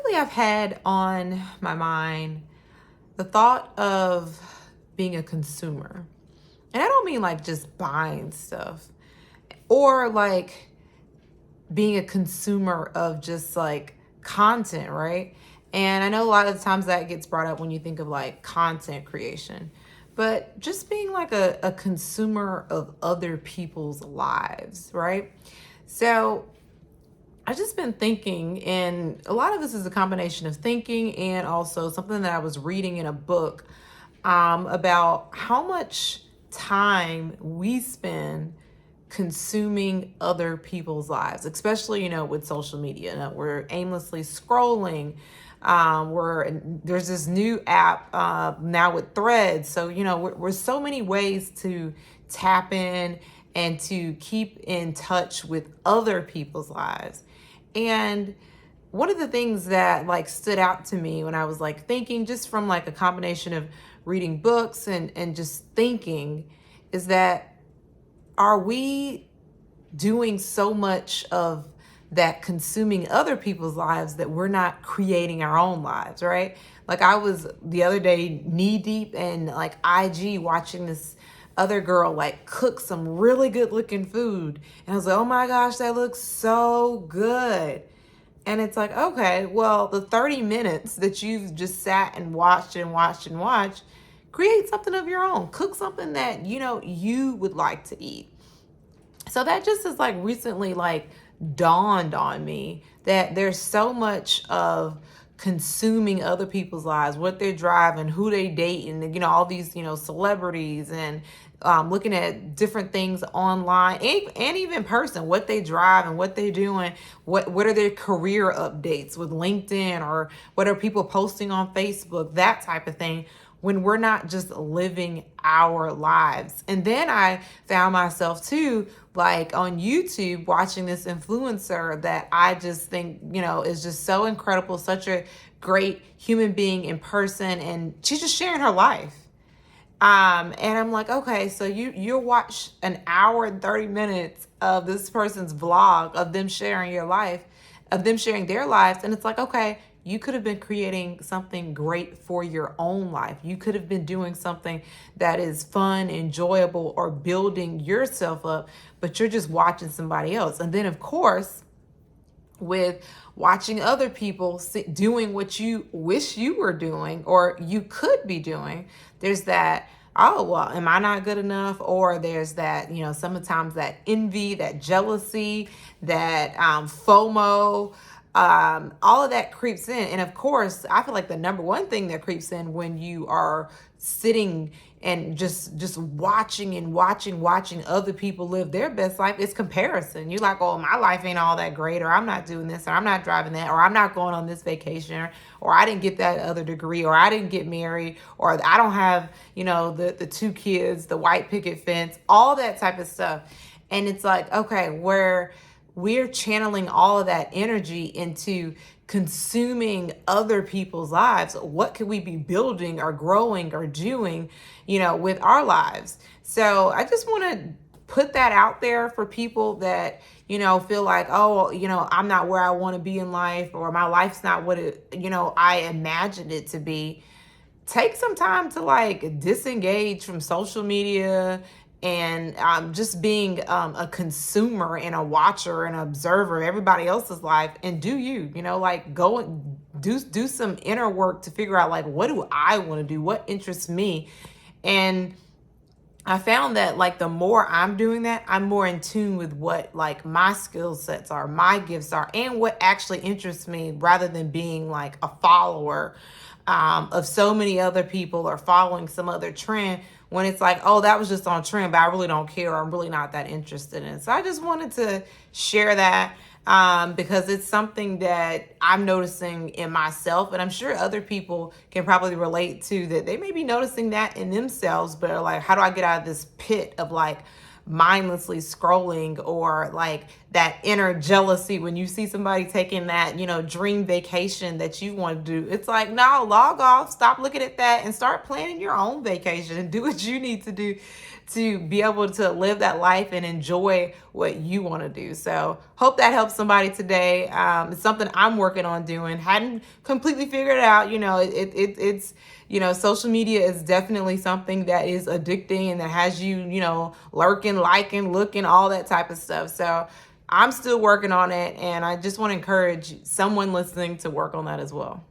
lately I've had on my mind the thought of being a consumer. And I don't mean like just buying stuff or like being a consumer of just like content, right? And I know a lot of the times that gets brought up when you think of like content creation, but just being like a consumer of other people's lives, right? So I've just been thinking, and a lot of this is a combination of thinking and also something that I was reading in a book about how much time we spend consuming other people's lives, especially, with social media. We're aimlessly scrolling. There's this new app now with threads. So, we're so many ways to tap in and to keep in touch with other people's lives. And one of the things that like stood out to me when I was like thinking, just from like a combination of reading books and just thinking, is that are we doing so much of that consuming other people's lives that we're not creating our own lives, right? Like I was the other day knee deep in like IG watching this other girl like cook some really good looking food. And I was like, oh my gosh, that looks so good. And it's like, okay, well, the 30 minutes that you've just sat and watched and watched and watched, create something of your own. Cook something that, you would like to eat. So that just is like recently like dawned on me that there's so much of consuming other people's lives, what they're driving, who they date, and all these celebrities, and looking at different things online and even in person, what they drive and what they're doing, what are their career updates with LinkedIn, or what are people posting on Facebook, that type of thing, when we're not just living our lives. And then I found myself too, like on YouTube, watching this influencer that I just think, is just so incredible, such a great human being in person. And she's just sharing her life. And I'm like, okay, so you'll watch an hour and 30 minutes of this person's vlog of them sharing your life, of them sharing their lives. And it's like, okay, you could have been creating something great for your own life. You could have been doing something that is fun, enjoyable, or building yourself up, but you're just watching somebody else. And then, of course, with watching other people doing what you wish you were doing or you could be doing, there's that, oh, well, am I not good enough? Or there's that, sometimes that envy, that jealousy, that FOMO, all of that creeps in. And of course, I feel like the number one thing that creeps in when you are sitting and just watching other people live their best life is comparison. You're like, oh, my life ain't all that great, or I'm not doing this, or I'm not driving that, or I'm not going on this vacation, or I didn't get that other degree, or I didn't get married, or I don't have, the two kids, the white picket fence, all that type of stuff. And it's like, okay, where we're channeling all of that energy into consuming other people's lives, what could we be building or growing or doing, with our lives? So I just want to put that out there for people that, feel like, oh, I'm not where I want to be in life, or my life's not what I imagined it to be. Take some time to like disengage from social media and just being a consumer and a watcher and observer of everybody else's life, and do you, like go and do some inner work to figure out like, what do I want to do? What interests me? And I found that like the more I'm doing that, I'm more in tune with what like my skill sets are, my gifts are, and what actually interests me, rather than being like a follower of so many other people or following some other trend, when it's like, oh, that was just on trend, but I really don't care, or I'm really not that interested in it. So I just wanted to share that because it's something that I'm noticing in myself, and I'm sure other people can probably relate to, that they may be noticing that in themselves, but are like, how do I get out of this pit of like mindlessly scrolling, or like that inner jealousy when you see somebody taking that, dream vacation that you want to do. It's like, no, log off, stop looking at that, and start planning your own vacation and do what you need to do to be able to live that life and enjoy what you want to do. So hope that helps somebody today. It's something I'm working on doing. Hadn't completely figured it out. It's social media is definitely something that is addicting and that has you, lurking, liking, looking, all that type of stuff. So I'm still working on it, and I just want to encourage someone listening to work on that as well.